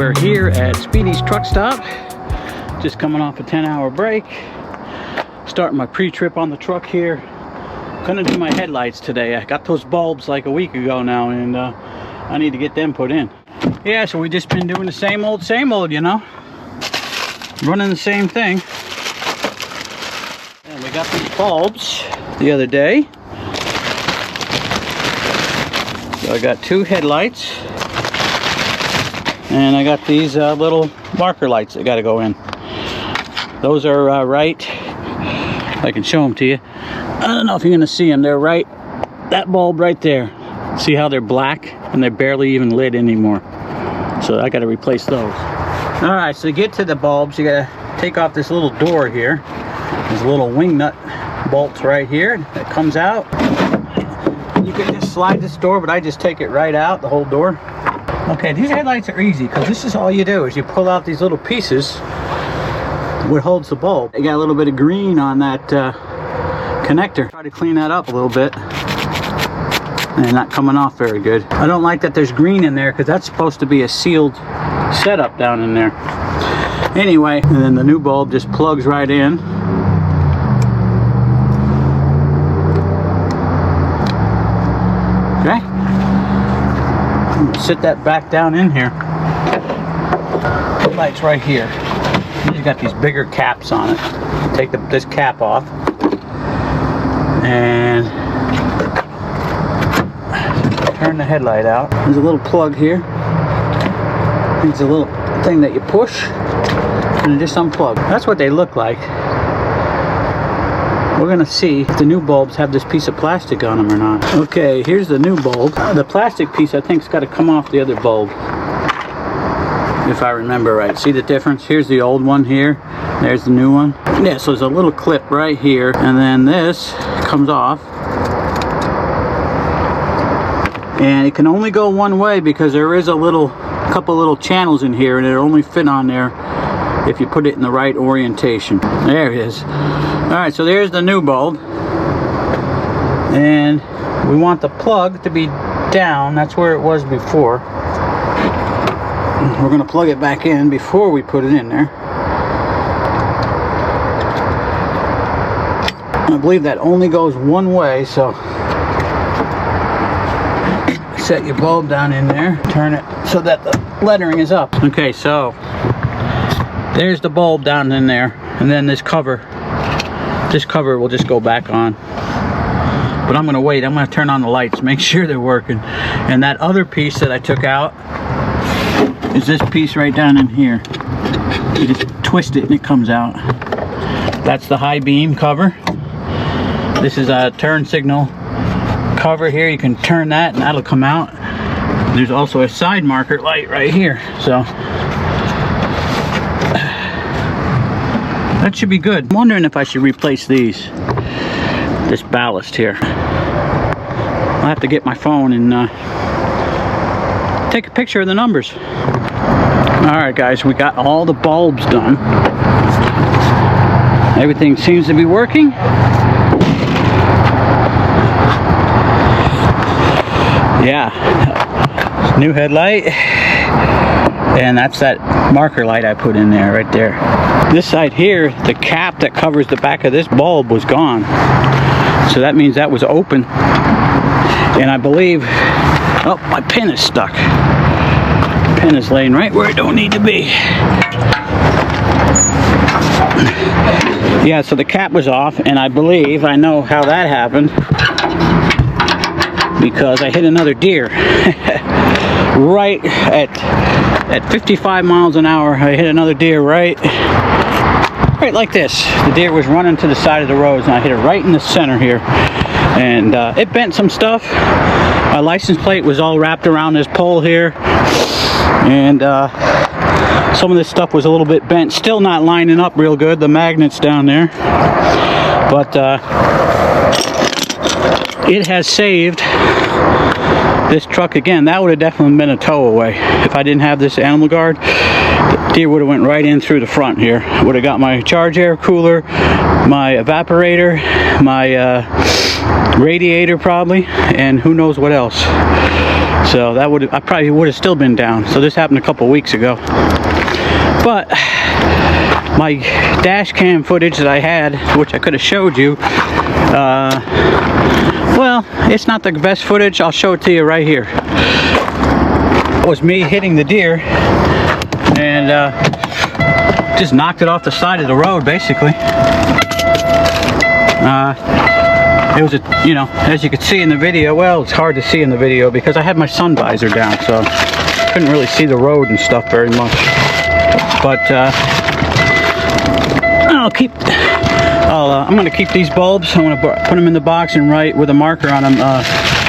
We're here at Speedy's truck stop, just coming off a 10-hour break, starting my pre-trip on the truck here. Gonna do my headlights today. I got those bulbs like a week ago now, and I need to get them put in. Yeah, so we just been doing the same old, you know, running the same thing. And we got these bulbs the other day. So I got two headlights, and I got these little marker lights that got to go in. Those are right. I can show them to you. I don't know if you're gonna see them. They're right, that bulb right there. See how they're black and they're barely even lit anymore. So I gotta replace those. All right, so to get to the bulbs, you gotta take off this little door here. There's a little wing nut bolt right here that comes out. You can just slide this door, but I just take it right out, the whole door. Okay, these headlights are easy because this is all you do is you pull out these little pieces what holds the bulb. They got a little bit of green on that connector. Try to clean that up a little bit, and not coming off very good. I don't like that there's green in there because that's supposed to be a sealed setup down in there. Anyway, and then the new bulb just plugs right in. Okay, I'm gonna sit that back down in here. The light's right here. You got these bigger caps on it. Take this cap off, and turn the headlight out. There's a little plug here. It's a little thing that you push and just unplug. That's what they look like. We're gonna see if the new bulbs have this piece of plastic on them or not. Okay, here's the new bulb. The plastic piece I think's got to come off the other bulb, if I remember right. See the difference? Here's the old one here. There's the new one. Yeah, so there's a little clip right here, and then this comes off. And it can only go one way because there is a couple little channels in here, and it'll only fit on there if you put it in the right orientation. There it is. Alright, so there's the new bulb. And we want the plug to be down. That's where it was before. We're going to plug it back in before we put it in there. I believe that only goes one way, so set your bulb down in there, turn it so that the lettering is up. Okay, so there's the bulb down in there, and then this cover will just go back on. But I'm going to wait. I'm going to turn on the lights, make sure they're working. And that other piece that I took out is this piece right down in here. You just twist it and it comes out. That's the high beam cover. This is a turn signal cover here. You can turn that and that'll come out. There's also a side marker light right here. So that should be good. I'm wondering if I should replace this ballast here. I'll have to get my phone and take a picture of the numbers. Alright guys, we got all the bulbs done. Everything seems to be working. Yeah, new headlight, and that's that marker light I put in there right there. This side here, the cap that covers the back of this bulb was gone, so that means that was open. And I believe, oh, my pin is stuck. Pin is laying right where it don't need to be. Yeah, so the cap was off, and I believe I know how that happened, because I hit another deer. Right at 55 miles an hour, I hit another deer right like this. The deer was running to the side of the road, and I hit it right in the center here, and it bent some stuff. My license plate was all wrapped around this pole here, and some of this stuff was a little bit bent, still not lining up real good, the magnets down there, but it has saved this truck again. That would have definitely been a tow away if I didn't have this animal guard. The deer would have went right in through the front here. Would have got my charge air cooler, my evaporator, my radiator probably, and who knows what else. So that I probably would have still been down. So this happened a couple weeks ago. But my dash cam footage that I had, which I could have showed you, well, it's not the best footage. I'll show it to you right here. It was me hitting the deer and just knocked it off the side of the road, basically. It was you know, as you could see in the video, well, it's hard to see in the video because I had my sun visor down, so I couldn't really see the road and stuff very much. But I'm gonna keep these bulbs. I'm gonna put them in the box and write with a marker on them,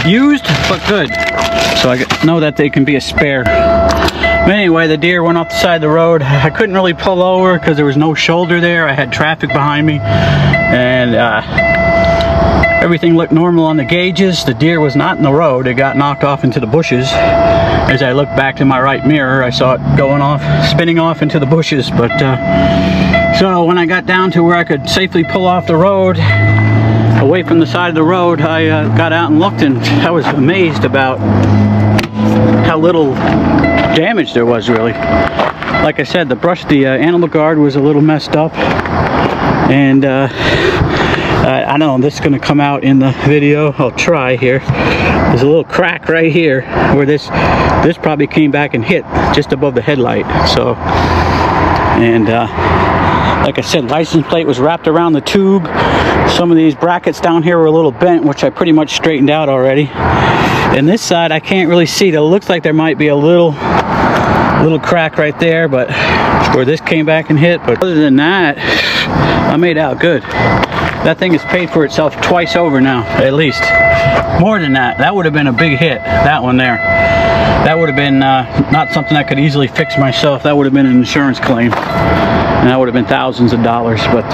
used but good, so I know that they can be a spare. But anyway, the deer went off the side of the road. I couldn't really pull over because there was no shoulder there. I had traffic behind me, and everything looked normal on the gauges. The deer was not in the road. It got knocked off into the bushes. As I looked back to my right mirror, I saw it going off, spinning off into the bushes. But so when I got down to where I could safely pull off the road, away from the side of the road, I got out and looked, and I was amazed about how little damage there was, really. Like I said, the animal guard was a little messed up, and I know this is going to come out in the video. I'll try here. There's a little crack right here where this probably came back and hit just above the headlight. So, and like I said, license plate was wrapped around the tube. Some of these brackets down here were a little bent, which I pretty much straightened out already. And this side I can't really see. It looks like there might be a little crack right there, but where this came back and hit. But other than that, I made out good. That thing has paid for itself twice over now, at least. More than that. That would have been a big hit, that one there. That would have been not something I could easily fix myself. That would have been an insurance claim. And that would have been thousands of dollars. But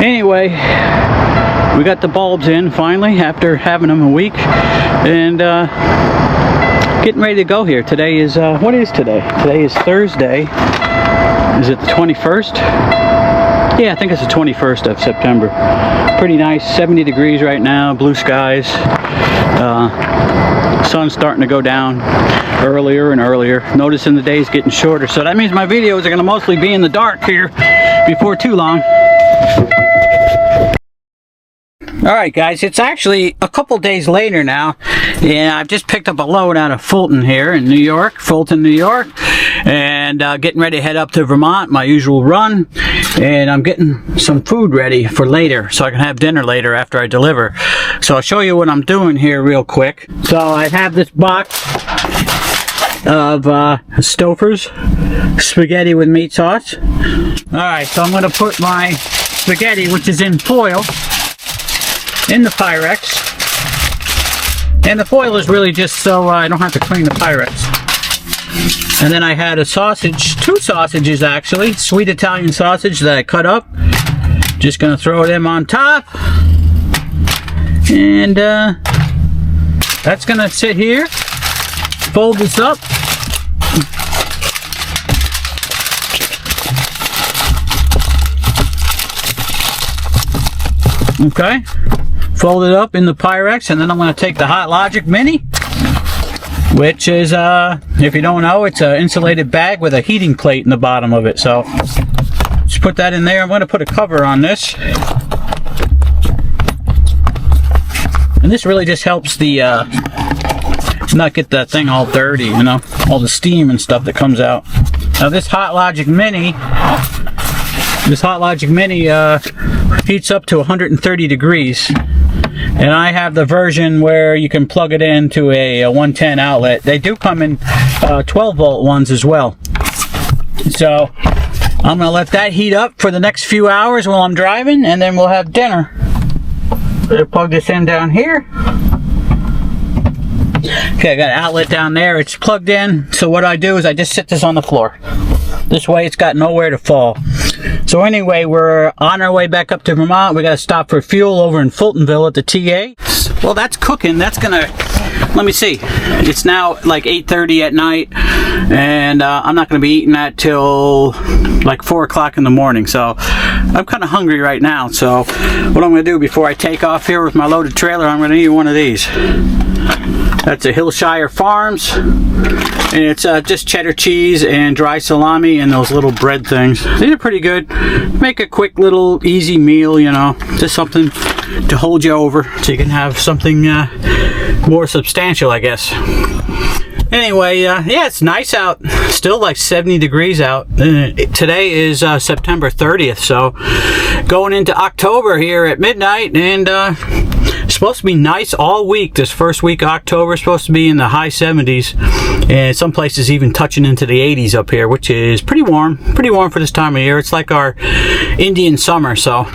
anyway, we got the bulbs in finally after having them a week. And getting ready to go here. Today is, what is today? Today is Thursday. Is it the 21st? Yeah, I think it's the 21st of September. Pretty nice, 70 degrees right now, blue skies. Sun's starting to go down earlier and earlier. Noticing the day's getting shorter, so that means my videos are going to mostly be in the dark here before too long. Alright guys, it's actually a couple days later now, and I've just picked up a load out of Fulton here in New York, Fulton, New York, and getting ready to head up to Vermont, my usual run, and I'm getting some food ready for later, so I can have dinner later after I deliver. So I'll show you what I'm doing here real quick. So I have this box of Stouffer's spaghetti with meat sauce. Alright, so I'm going to put my spaghetti, which is in foil, in the Pyrex, and the foil is really just so I don't have to clean the Pyrex. And then I had a sausage, 2 sausages actually, sweet Italian sausage that I cut up. Just gonna throw them on top, and that's gonna sit here. Fold this up. Okay. Fold it up in the Pyrex, and then I'm going to take the Hot Logic Mini, which is, if you don't know, it's an insulated bag with a heating plate in the bottom of it. So just put that in there. I'm going to put a cover on this, and this really just helps the not get that thing all dirty, you know, all the steam and stuff that comes out. Now this Hot Logic Mini heats up to 130 degrees. And I have the version where you can plug it into a 110 outlet. They do come in 12 volt ones as well. So I'm going to let that heat up for the next few hours while I'm driving, and then we'll have dinner. Better plug this in down here. Okay, I got an outlet down there. It's plugged in. So what I do is I just sit this on the floor. This way it's got nowhere to fall. So anyway, we're on our way back up to Vermont. We got to stop for fuel over in Fultonville at the Ttjs. Well, that's cooking. That's gonna, let me see. It's now like 8:30 at night, and I'm not gonna be eating that till like 4 o'clock in the morning. So I'm kind of hungry right now. So what I'm gonna do before I take off here with my loaded trailer, I'm gonna eat one of these. That's a Hillshire Farms, and it's just cheddar cheese and dry salami and those little bread things. These are pretty good. Make a quick little easy meal, you know, just something to hold you over so you can have something more substantial, I guess. Anyway, yeah, it's nice out. Still like 70 degrees out. Today is September 30th, so going into October here at midnight, and it's supposed to be nice all week. This first week of October is supposed to be in the high 70s, and some places even touching into the 80s up here, which is pretty warm for this time of year. It's like our Indian summer. So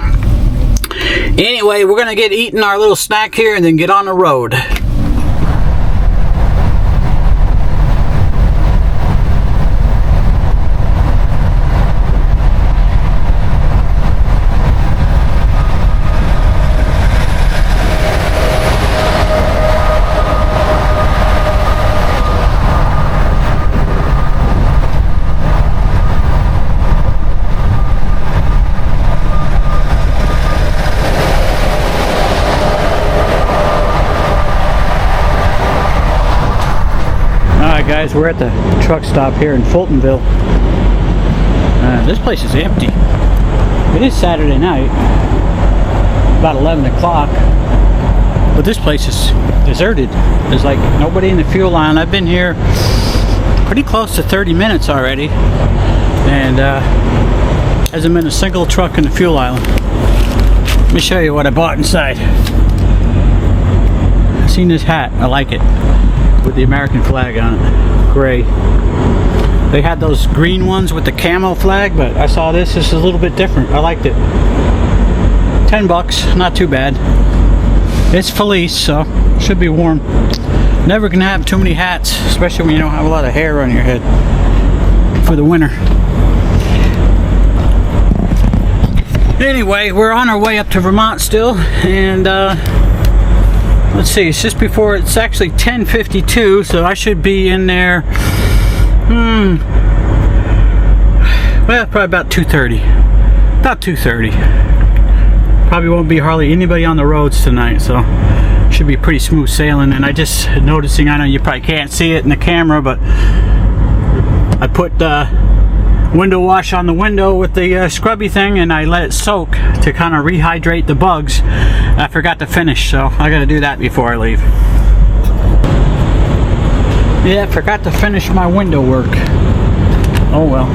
anyway, we're gonna get eating our little snack here and then get on the road. Guys, we're at the truck stop here in Fultonville. This place is empty. It is Saturday night, about 11 o'clock, but this place is deserted. There's like nobody in the fuel line. I've been here pretty close to 30 minutes already, and hasn't been a single truck in the fuel island. Let me show you what I bought inside. I've seen this hat. I like it, with the American flag on it. Gray. They had those green ones with the camo flag, but I saw this. This is a little bit different. I liked it. 10 bucks, not too bad. It's fleece, so should be warm. Never gonna have too many hats, especially when you don't have a lot of hair on your head for the winter. Anyway, we're on our way up to Vermont still, and let's see, it's just before, it's actually 10:52, so I should be in there, well, probably about 2:30. About 2:30. Probably won't be hardly anybody on the roads tonight, so should be pretty smooth sailing. And I just noticing, I know you probably can't see it in the camera, but I put window wash on the window with the scrubby thing, and I let it soak to kind of rehydrate the bugs. I forgot to finish, so I gotta do that before I leave. Yeah, I forgot to finish my window work. Oh well.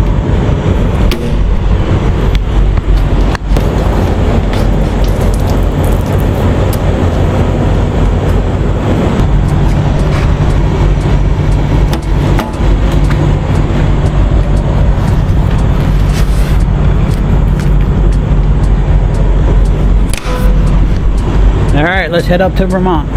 Alright, let's head up to Vermont.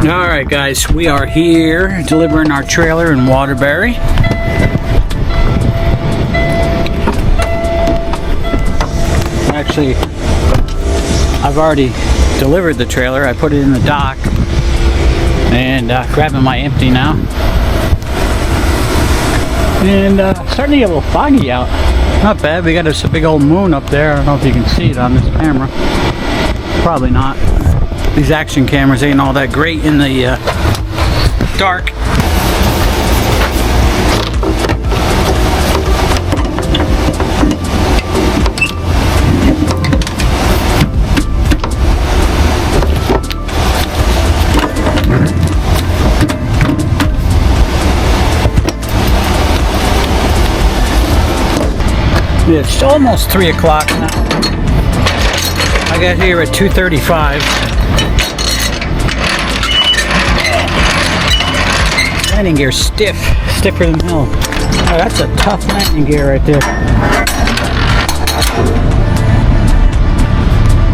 Alright guys, we are here delivering our trailer in Waterbury. Actually, I've already delivered the trailer. I put it in the dock and grabbing my empty now. And starting to get a little foggy out. Not bad. We got this big old moon up there. I don't know if you can see it on this camera. Probably not. These action cameras ain't all that great in the dark. It's almost 3 o'clock now. I got here at 2:35. Landing gear stiff, stiffer than hell. Oh, that's a tough landing gear right there.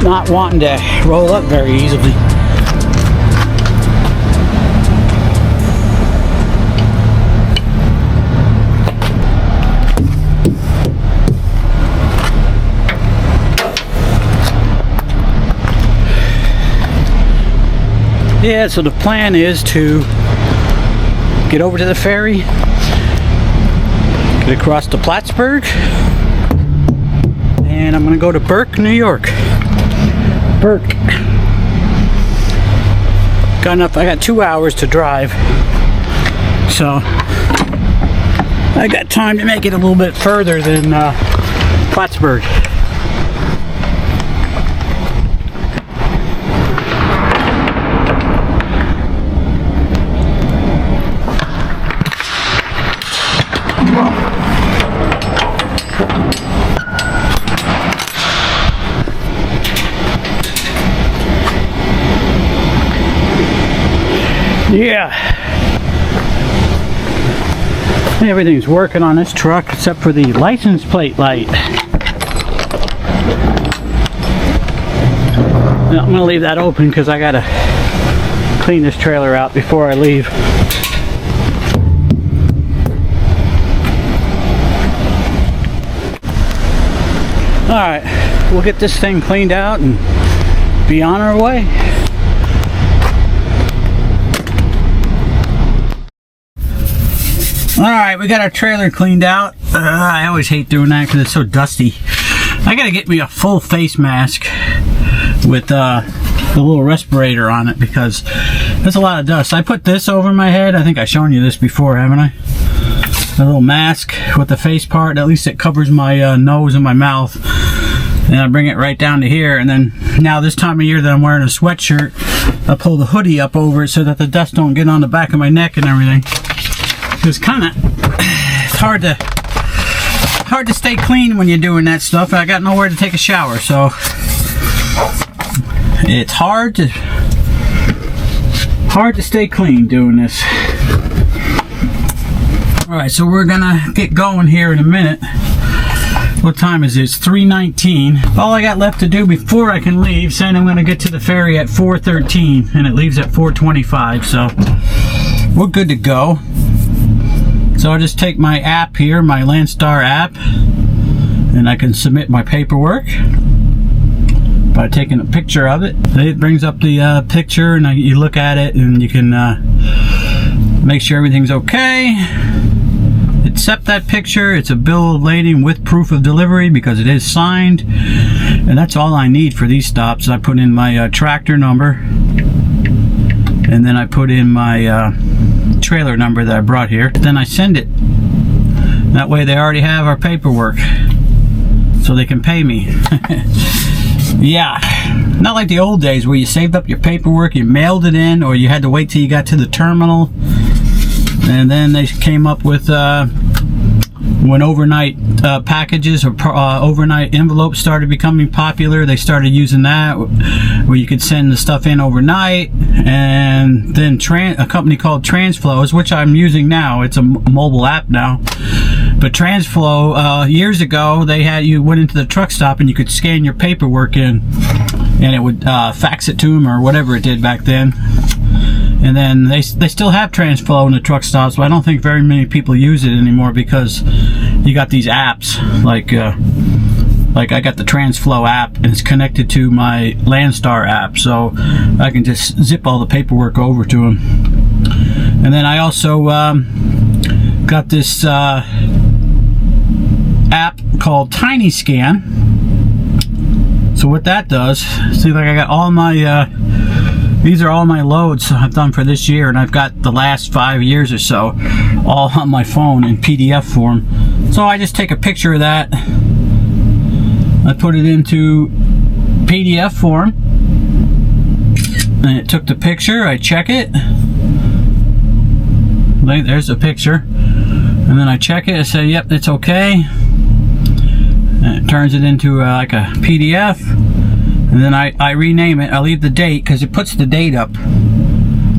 Not wanting to roll up very easily. Yeah, so the plan is to get over to the ferry, get across to Plattsburgh, and I'm gonna go to Burke, New York. Burke. I got 2 hours to drive, so I got time to make it a little bit further than Plattsburgh. Yeah, everything's working on this truck except for the license plate light. Now, I'm gonna leave that open because I gotta clean this trailer out before I leave. Alright, we'll get this thing cleaned out and be on our way. Alright, we got our trailer cleaned out. I always hate doing that because it's so dusty. I gotta get me a full face mask with the little respirator on it because there's a lot of dust. I put this over my head. I think I've shown you this before, haven't I? A little mask with the face part. At least it covers my nose and my mouth. And I bring it right down to here. And then now this time of year that I'm wearing a sweatshirt, I pull the hoodie up over it so that the dust don't get on the back of my neck and everything. It's hard to stay clean when you're doing that stuff. I got nowhere to take a shower, so it's hard to stay clean doing this. Alright, so we're gonna get going here in a minute. What time is it? It's 3:19. All I got left to do before I can leave, saying I'm gonna get to the ferry at 4:13 and it leaves at 4:25, so we're good to go. So I just take my app here, my Landstar app, and I can submit my paperwork by taking a picture of it. It brings up the picture and you look at it and you can make sure everything's okay. Accept that picture. It's a bill of lading with proof of delivery because it is signed, and that's all I need for these stops. I put in my tractor number and then I put in my trailer number that I brought here. Then I send it. That way they already have our paperwork so they can pay me. Yeah, not like the old days where you saved up your paperwork, you mailed it in, or you had to wait till you got to the terminal, and then they came up with when overnight packages or overnight envelopes started becoming popular. They started using that where you could send the stuff in overnight. And then a company called Transflows, which I'm using now, it's a mobile app now, but Transflow years ago, they had, you went into the truck stop and you could scan your paperwork in and it would fax it to them or whatever it did back then. And then they still have TransFlow in the truck stops, but I don't think very many people use it anymore because you got these apps like I got the TransFlow app and it's connected to my Landstar app, so I can just zip all the paperwork over to them. And then I also got this app called TinyScan. So what that does, see, like I got all my these are all my loads I've done for this year, and I've got the last 5 years or so all on my phone in PDF form. So I just take a picture of that, I put it into PDF form, and it took the picture, I check it, there's the picture, and then I check it, I say yep, it's okay, and it turns it into like a PDF. And then I rename it. I leave the date because it puts the date up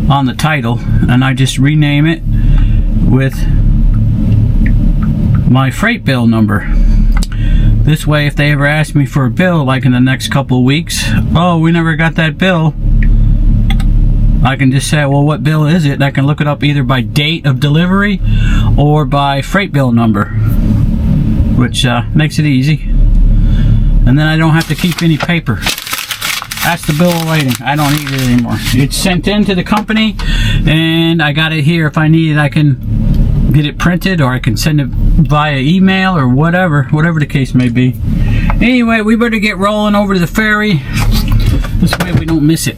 on the title, and I just rename it with my freight bill number. This way, if they ever ask me for a bill, like in the next couple of weeks, oh, we never got that bill, I can just say, well, what bill is it? And I can look it up either by date of delivery or by freight bill number, which makes it easy. And then I don't have to keep any paper. That's the bill of lading. I don't need it anymore. It's sent in to the company, and I got it here. If I need it, I can get it printed, or I can send it via email, or whatever the case may be. Anyway, we better get rolling over to the ferry. This way we don't miss it.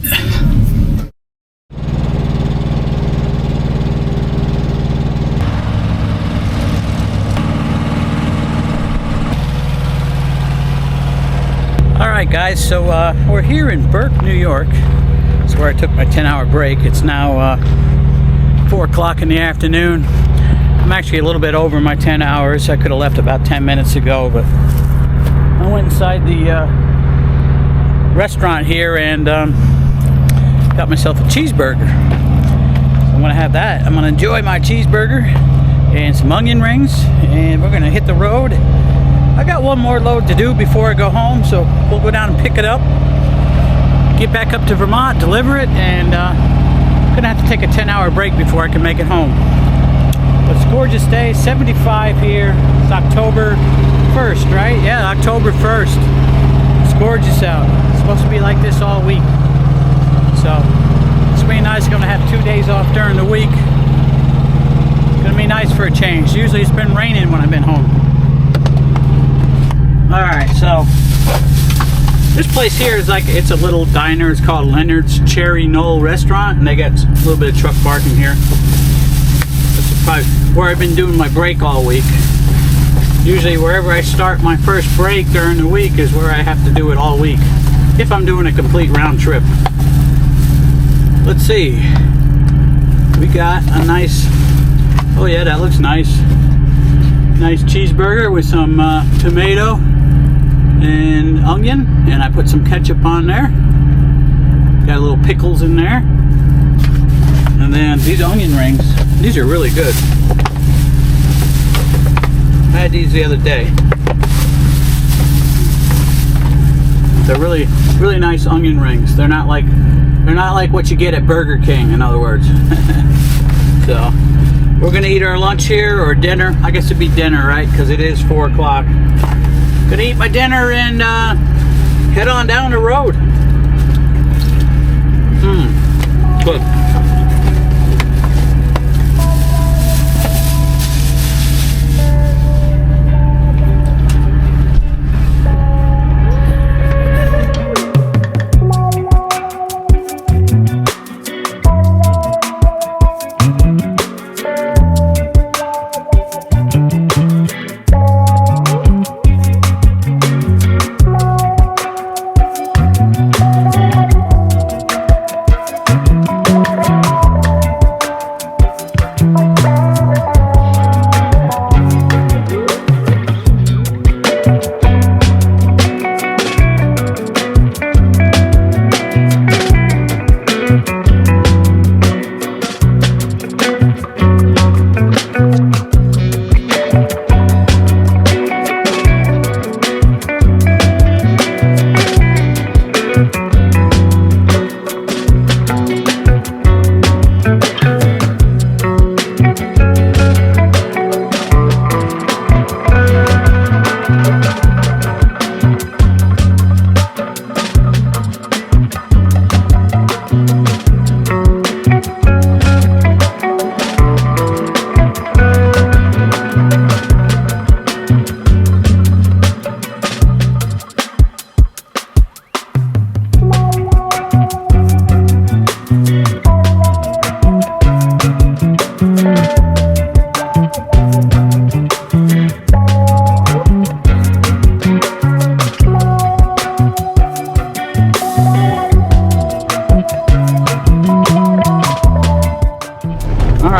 Alright guys, so we're here in Burke, New York. That's where I took my 10-hour break. It's now 4 o'clock in the afternoon. I'm actually a little bit over my 10 hours. I could have left about 10 minutes ago, but I went inside the restaurant here and got myself a cheeseburger. So I'm going to have that. I'm going to enjoy my cheeseburger and some onion rings, and we're going to hit the road. I got one more load to do before I go home, so we'll go down and pick it up, get back up to Vermont, deliver it, and I'm gonna have to take a 10-hour break before I can make it home. But it's a gorgeous day, 75 here. It's October 1st, right? Yeah, October 1st. It's gorgeous out. It's supposed to be like this all week. So it's gonna be nice. Gonna have 2 days off during the week. It's gonna be nice for a change. Usually it's been raining when I've been home. Alright, so this place here is like, it's a little diner. It's called Leonard's Cherry Knoll Restaurant, and they got a little bit of truck parking here. This is probably where I've been doing my break all week. Usually wherever I start my first break during the week is where I have to do it all week, if I'm doing a complete round trip. Let's see. We got a nice, oh yeah, that looks nice. Nice cheeseburger with some tomato and onion, and I put some ketchup on there. Got little pickles in there. And then these onion rings, these are really good. I had these the other day. They're really, really nice onion rings. They're not like what you get at Burger King, in other words. So we're gonna eat our lunch here, or dinner. I guess it'd be dinner, right? Because it is 4 o'clock. Gonna eat my dinner and head on down the road. Good.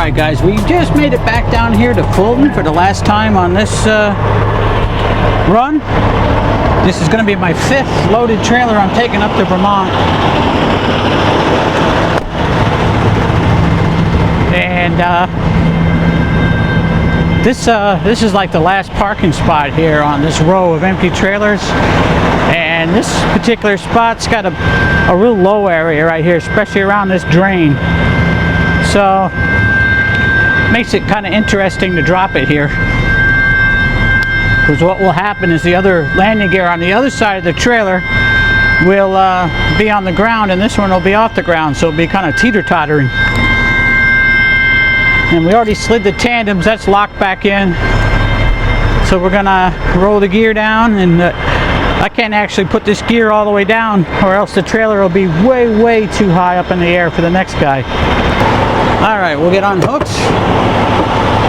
Alright guys, we just made it back down here to Fulton for the last time on this run. This is going to be my 5th loaded trailer I'm taking up to Vermont. And this is like the last parking spot here on this row of empty trailers. And this particular spot's got a real low area right here, especially around this drain. So makes it kind of interesting to drop it here. Because what will happen is the other landing gear on the other side of the trailer will be on the ground, and this one will be off the ground, so it'll be kind of teeter-tottering. And we already slid the tandems, that's locked back in. So we're gonna roll the gear down, and I can't actually put this gear all the way down, or else the trailer will be way too high up in the air for the next guy. Alright, we'll get unhooked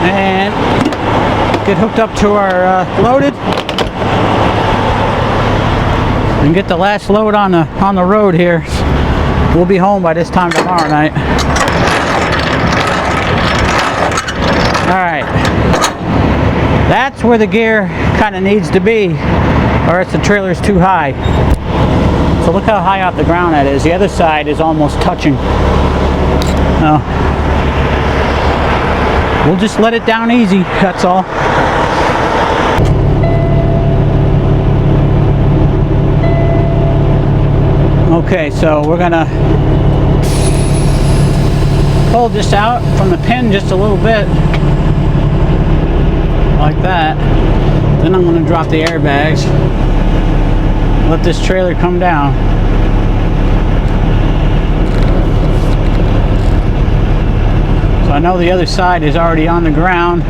and get hooked up to our loaded and get the last load on the road here. We'll be home by this time tomorrow night. Alright, that's where the gear kind of needs to be, or else the trailer's too high. So look how high off the ground that is. The other side is almost touching. We'll just let it down easy, that's all. Okay, so we're gonna pull this out from the pin just a little bit, like that. Then I'm gonna drop the airbags, let this trailer come down. So I know the other side is already on the ground.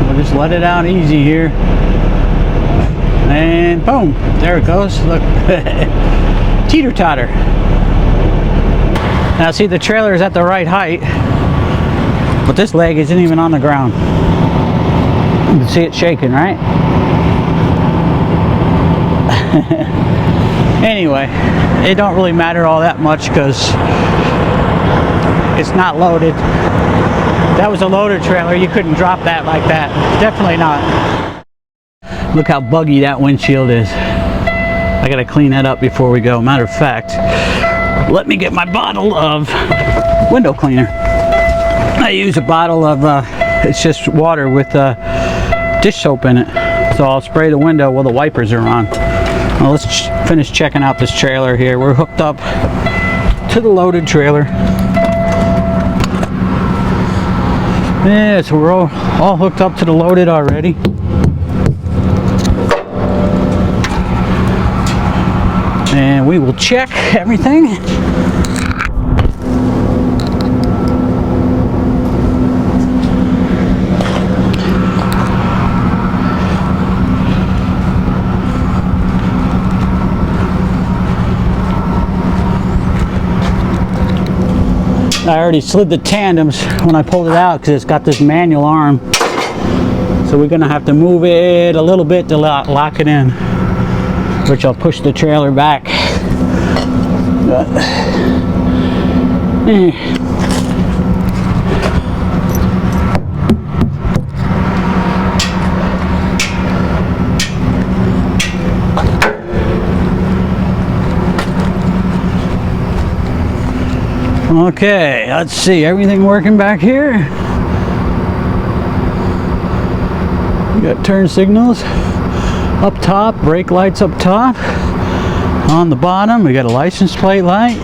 We'll just let it out easy here. And boom, there it goes. Look, teeter-totter. Now see, the trailer is at the right height, but this leg isn't even on the ground. You can see it shaking, right? Anyway, it don't really matter all that much because it's not loaded. If that was a loader trailer, you couldn't drop that like that. Definitely not. Look how buggy that windshield is. I gotta clean that up before we go. Matter of fact, let me get my bottle of window cleaner. I use a bottle of, it's just water with dish soap in it. So I'll spray the window while the wipers are on. Well, let's finish checking out this trailer here. We're hooked up to the loaded trailer. Yeah, so we're all hooked up to the loaded already. And we will check everything. I already slid the tandems when I pulled it out because it's got this manual arm. So we're gonna have to move it a little bit to lock it in, which I'll push the trailer back. Okay, let's see, everything working back here. We got turn signals up top, brake lights up top. On the bottom, we got a license plate light.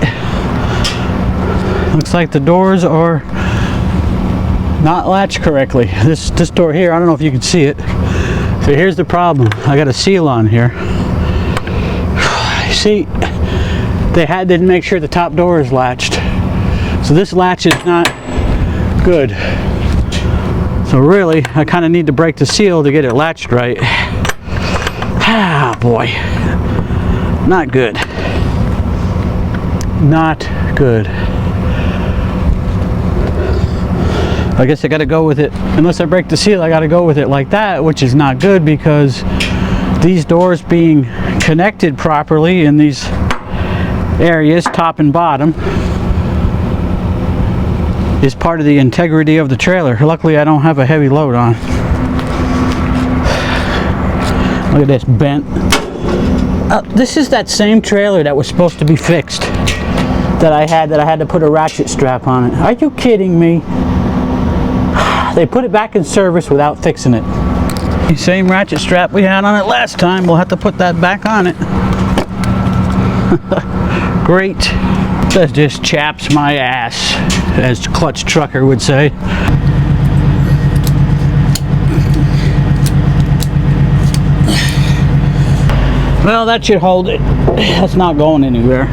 Looks like the doors are not latched correctly. This door here, I don't know if you can see it. So here's the problem. I got a seal on here. See, they had to make sure the top door is latched. So this latch is not good. So really, I kind of need to break the seal to get it latched right. Ah, boy. Not good. Not good. I guess I gotta go with it. Unless I break the seal, I gotta go with it like that, which is not good because these doors being connected properly in these areas, top and bottom, is part of the integrity of the trailer. Luckily, I don't have a heavy load on. Look at this bent. This is that same trailer that was supposed to be fixed that I had to put a ratchet strap on it. Are you kidding me? They put it back in service without fixing it. Same ratchet strap we had on it last time. We'll have to put that back on it. Great. That just chaps my ass, as Clutch Trucker would say. Well, that should hold it. That's not going anywhere.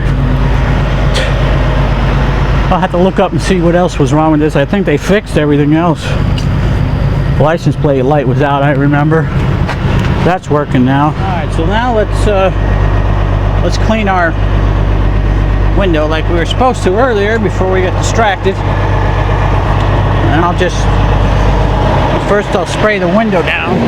I'll have to look up and see what else was wrong with this. I think they fixed everything else. The license plate light was out, I remember. That's working now. Alright, so now let's clean our window like we were supposed to earlier before we get distracted. And first I'll spray the window down.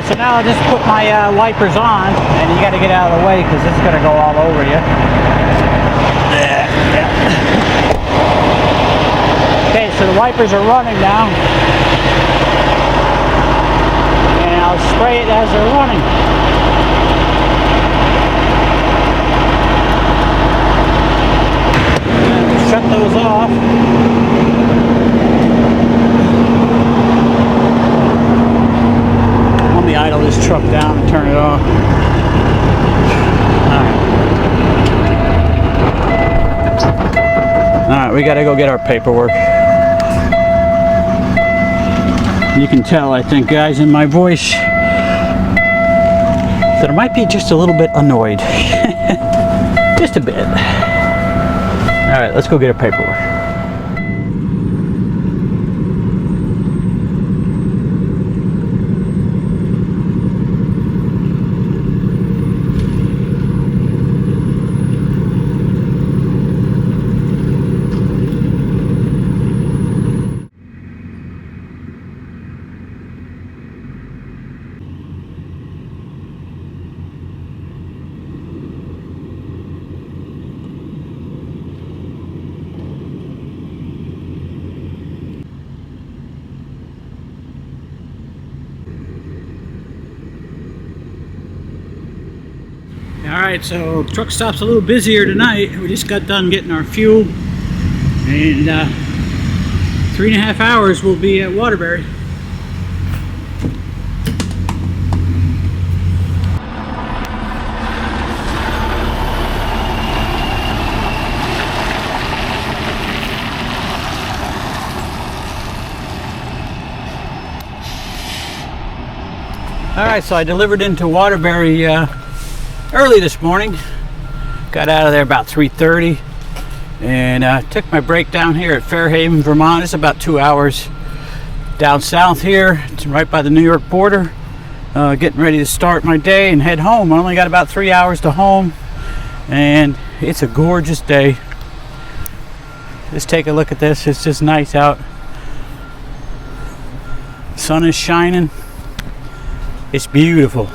So now I'll just put my wipers on, and you got to get out of the way because this is going to go all over you. Okay, so the wipers are running now, and I'll spray it as they're running. And shut those off. Idle this truck down and turn it off. Alright, we gotta go get our paperwork. You can tell, I think, guys, in my voice that I might be just a little bit annoyed. Just a bit. Alright, let's go get our paperwork. Alright, so truck stop's a little busier tonight. We just got done getting our fuel, and 3.5 hours we'll be at Waterbury. Alright, so I delivered into Waterbury early this morning. Got out of there about 3:30, and took my break down here at Fairhaven, Vermont. It's about 2 hours down south here. It's right by the New York border. Getting ready to start my day and head home. I only got about 3 hours to home, and it's a gorgeous day. Just take a look at this. It's just nice out. Sun is shining. It's beautiful.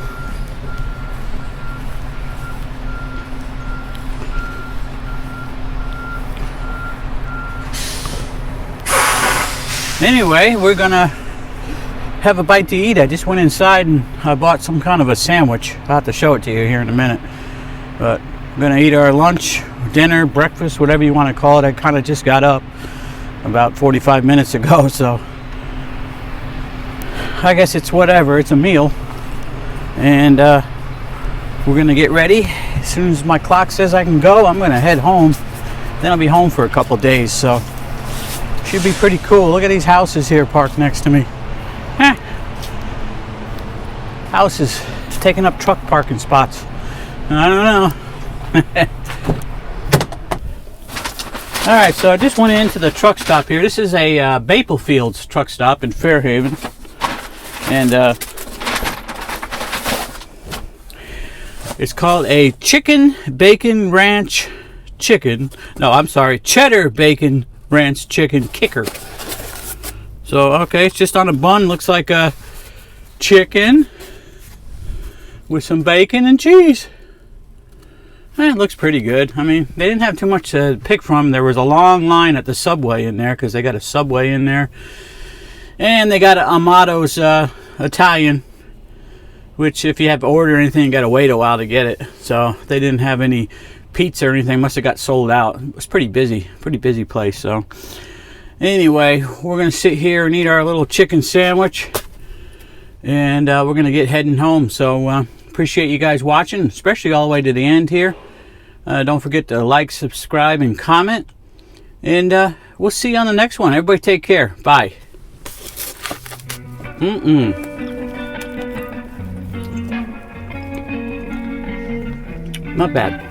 Anyway, we're gonna have a bite to eat. I just went inside and I bought some kind of a sandwich. I'll have to show it to you here in a minute. But we're gonna eat our lunch, dinner, breakfast, whatever you want to call it. I kind of just got up about 45 minutes ago, so I guess it's whatever. It's a meal. And we're gonna get ready. As soon as my clock says I can go, I'm gonna head home. Then I'll be home for a couple days, so should be pretty cool. Look at these houses here parked next to me. Houses taking up truck parking spots. I don't know. All right, so I just went into the truck stop here. This is a Baplefields truck stop in Fairhaven, and it's called a Chicken Bacon Ranch Chicken. No, I'm sorry, Cheddar Bacon Ranch Chicken Kicker. So, okay, it's just on a bun. Looks like a chicken with some bacon and cheese. It looks pretty good. I mean, they didn't have too much to pick from. There was a long line at the Subway in there because they got a Subway in there. And they got an Amato's Italian, which if you have to order anything, you got to wait a while to get it. So they didn't have any pizza or anything. Must have got sold out. It was pretty busy place. So anyway, we're going to sit here and eat our little chicken sandwich. And we're going to get heading home. So appreciate you guys watching, especially all the way to the end here. Don't forget to like, subscribe, and comment. And we'll see you on the next one. Everybody take care. Bye. Not bad.